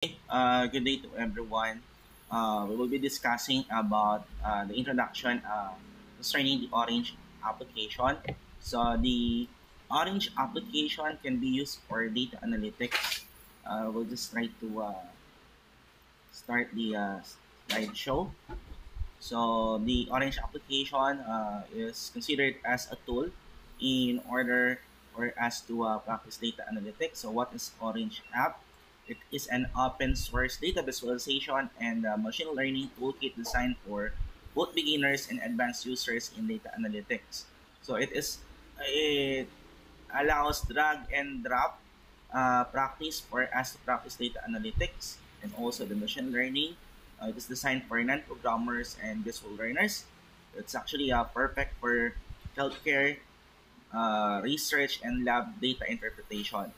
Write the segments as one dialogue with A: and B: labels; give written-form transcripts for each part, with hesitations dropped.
A: Good day to everyone. We will be discussing about the introduction concerning the Orange application. So the Orange application can be used for data analytics. We'll just try to start the slideshow. So the Orange application is considered as a tool in order for us to practice data analytics. So what is Orange app? It is an open source data visualization and machine learning toolkit designed for both beginners and advanced users in data analytics. So it allows drag and drop practice for us to practice data analytics and also the machine learning. It is designed for non-programmers and visual learners. It's actually perfect for healthcare, research, and lab data interpretation.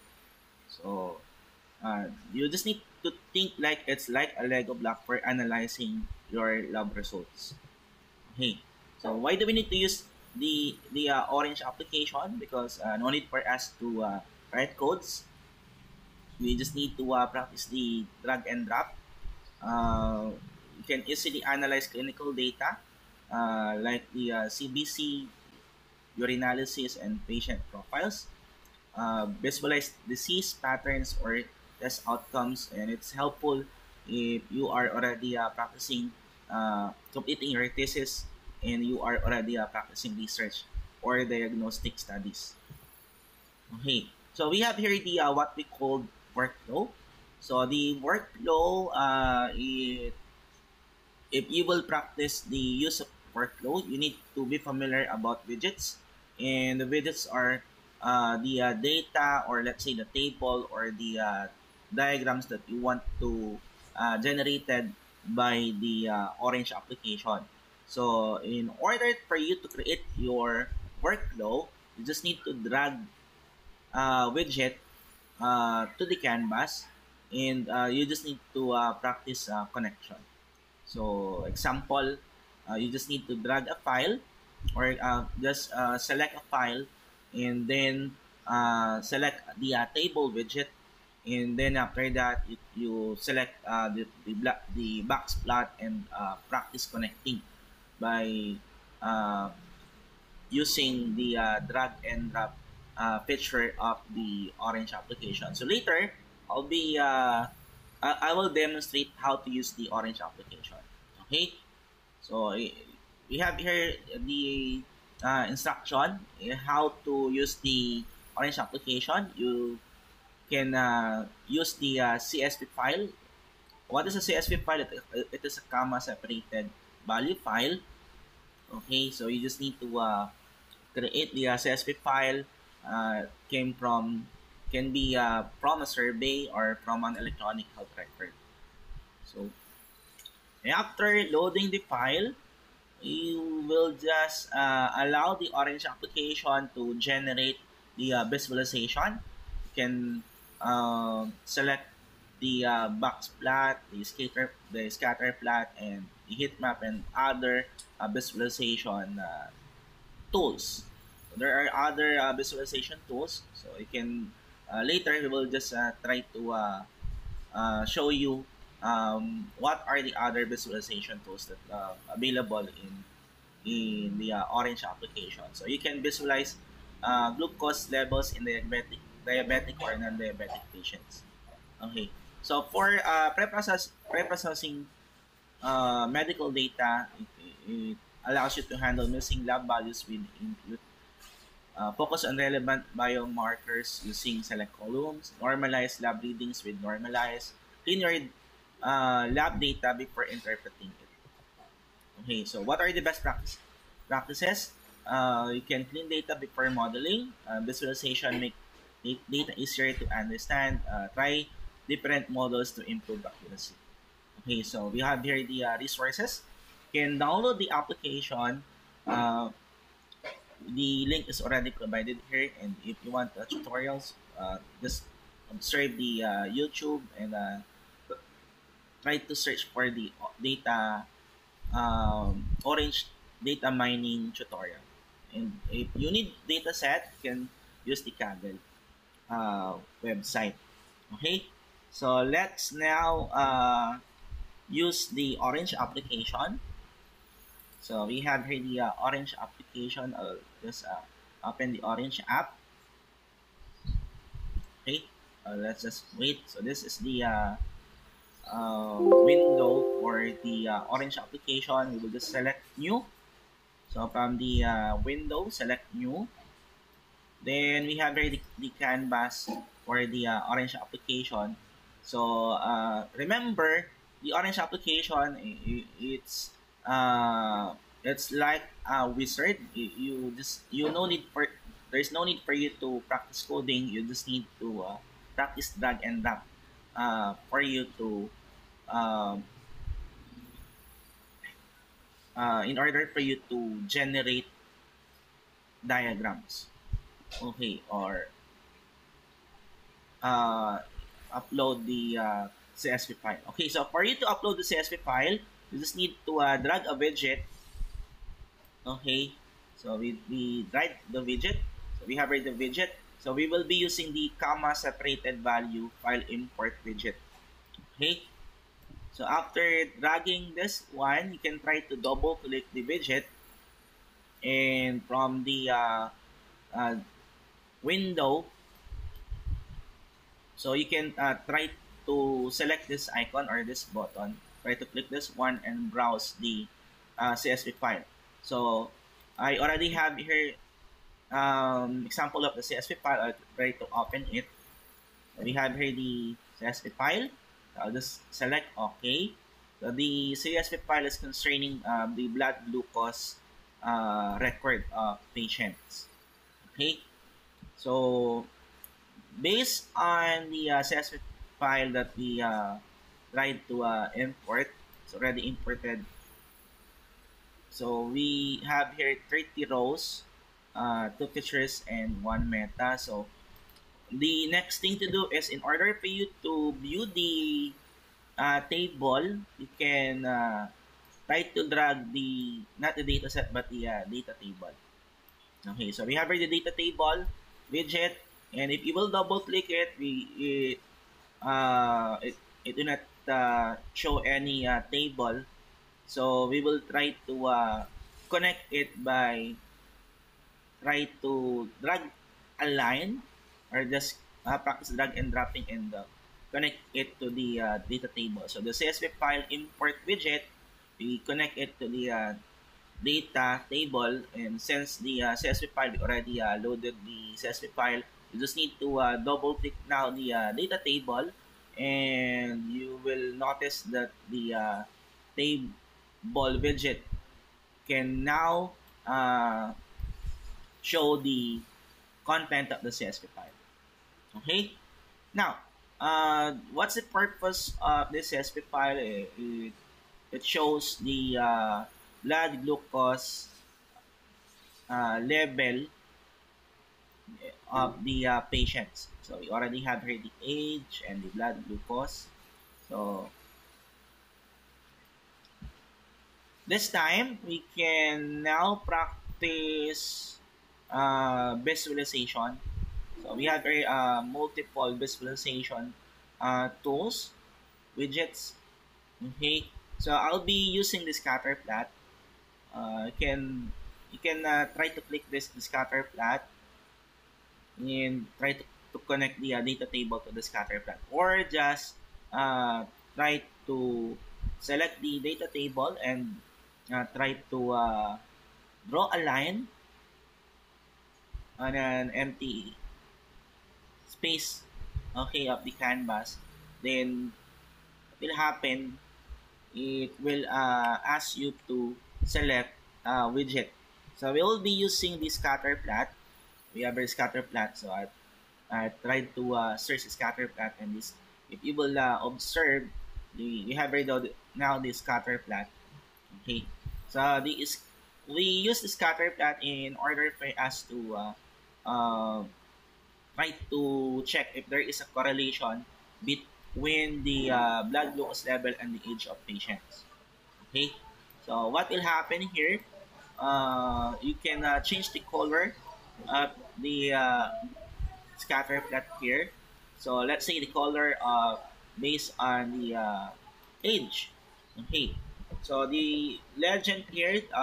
A: So you just need to think like it's like a Lego block for analyzing your lab results. Okay, so why do we need to use the Orange application? Because no need for us to write codes. We just need to practice the drag and drop. You can easily analyze clinical data like the CBC, urinalysis, and patient profiles. Visualize disease patterns or test outcomes, and it's helpful if you are already practicing completing your thesis and you are already practicing research or diagnostic studies. Okay, so we have here the what we call workflow. So the workflow, if you will practice the use of workflow, you need to be familiar about widgets, and the widgets are the data, or let's say the table or the diagrams that you want to generated by the Orange application. So in order for you to create your workflow, you just need to drag widget to the canvas, and you just need to practice connection. So example, you just need to drag a file, or just select a file, and then select the table widget, and then after that you select the box plot, and practice connecting by uh, using the drag and drop feature of the Orange application. So later, I'll be I will demonstrate how to use the Orange application. Okay, so we have here the instruction how to use the Orange application. You can use the CSV file. What is a CSV file? It is a comma separated value file. Okay, so you just need to create the CSV file. Came from Can be from a survey or from an electronic health record. So after loading the file, you will just allow the Orange application to generate the visualization. You can select the box plot, the scatter plot, and the heat map, and other visualization tools. So there are other visualization tools. So you can later we will just try to show you what are the other visualization tools that available in the Orange application. So you can visualize glucose levels in diabetic or non-diabetic patients. Okay. So for pre-processing medical data, it allows you to handle missing lab values with input. Focus on relevant biomarkers using select columns. Normalize lab readings with normalize. Clean your lab data before interpreting it. Okay, so what are the best practices? You can clean data before modeling. Visualization make data easier to understand. Try different models to improve accuracy. Okay, so we have here the resources. You can download the application. The link is already provided here, and if you want tutorials, just observe the YouTube, and try to search for the data Orange data mining tutorial. And if you need data set, you can use the Kaggle website. Okay? So let's now use the orange application. So we have here the orange application. I'll just open the orange app. Okay, let's just wait. So this is the window for the orange application. We will just select new. So from the window, select new. Then we have here the canvas for the orange application. So remember, the orange application, it's like a wizard. You no need for there's no need for you to practice coding. You just need to practice drag and drop for you to um, in order for you to generate diagrams. Okay, or uh, upload the CSV file. Okay, so for you to upload the CSV file, you just need to drag a widget. Okay, so we drag the widget. So we have right the widget. So we will be using the comma separated value file import widget. Okay, so after dragging this one, you can try to double click the widget, and from the uh, window, so you can try to select this icon or this button. Try to click this one and browse the CSV file. So I already have here example of the CSV file. I'll try to open it. We have here the CSV file. I'll just select OK. So the CSV file is concerning the blood glucose record of patients. Okay. So based on the CSV file that we tried to import, it's already imported. So we have here 30 rows, 2 features, and 1 meta. So the next thing to do is, in order for you to view the table, you can try to drag the, not the data set, but the data table. Okay, so we have here the data table widget, and if you will double click it, it do not show any table. So we will try to connect it by try to drag a line, or just practice drag and dropping and connect it to the data table. So the CSV file import widget, we connect it to the data table, and since the CSV file, we already loaded the CSV file, you just need to double click now the data table, and you will notice that the table widget can now show the content of the CSV file. Okay, now what's the purpose of this CSV file? It shows the blood glucose level of the patients. So we already have here the age and the blood glucose. So this time we can now practice visualization. So we have very multiple visualization tools, widgets. Okay, so I'll be using the scatter plot. You can try to click this scatter plot and try to connect the data table to the scatter plot, or just try to select the data table and try to draw a line on an empty space, okay, of the canvas. Then what will happen, it will ask you to select widget. So we will be using the scatter plot. We have a scatter plot. So I tried to search the scatter plot, and this, if you will observe, we have right now the scatter plot. Okay, so we use the scatter plot in order for us to try to check if there is a correlation between the blood glucose level and the age of patients. Okay, so what will happen here? You can change the color of the scatter plot here. So let's say the color of based on the age. Okay, so the legend here, the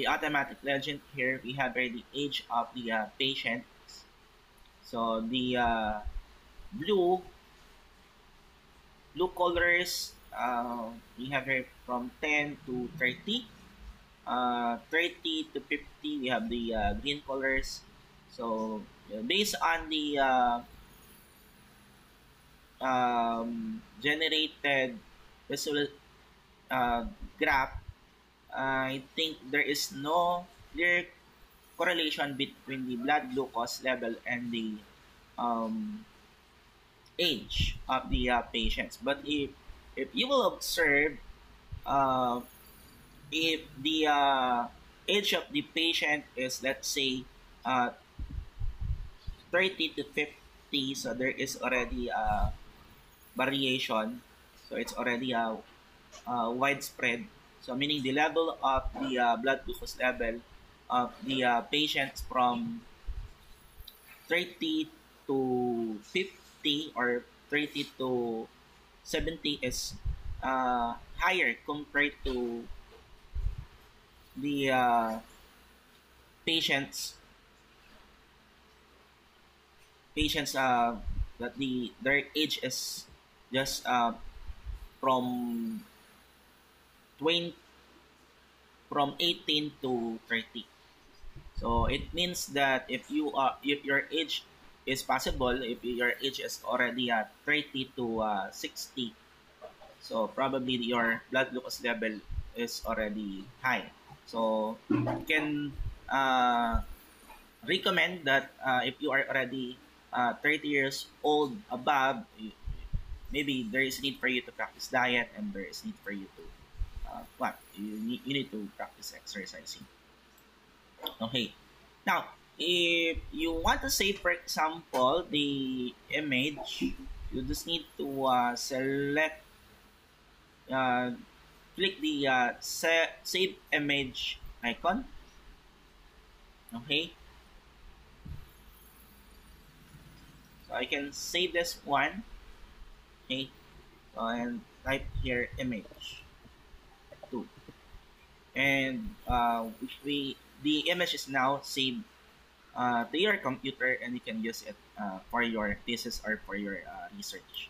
A: automatic legend here, we have here the age of the patient. So the blue blue colors, we have here from 10 to 30. 30 to 50, we have the green colors. So based on the generated visual uh, graph, I think there is no clear correlation between the blood glucose level and the um, age of the patients. But if you will observe, uh, if the age of the patient is, let's say, uh, 30 to 50, so there is already a variation. So it's already widespread. So meaning the level of the blood glucose level of the patients from 30 to 50 or 30 to 70 is higher compared to the patients patients that their age is just from 20 from 18 to 30. So it means that if your age is possible, if your age is already at 30 to 60, so probably your blood glucose level is already high. So you can recommend that if you are already 30 years old above, maybe there is need for you to practice diet, and there is need for you to you need to practice exercising. Okay. Now, if you want to save, for example, the image, you just need to select, uh, click the save image icon. Okay. So I can save this one. Okay. So, and type here image 2. And the image is now saved to your computer, and you can use it for your thesis or for your research.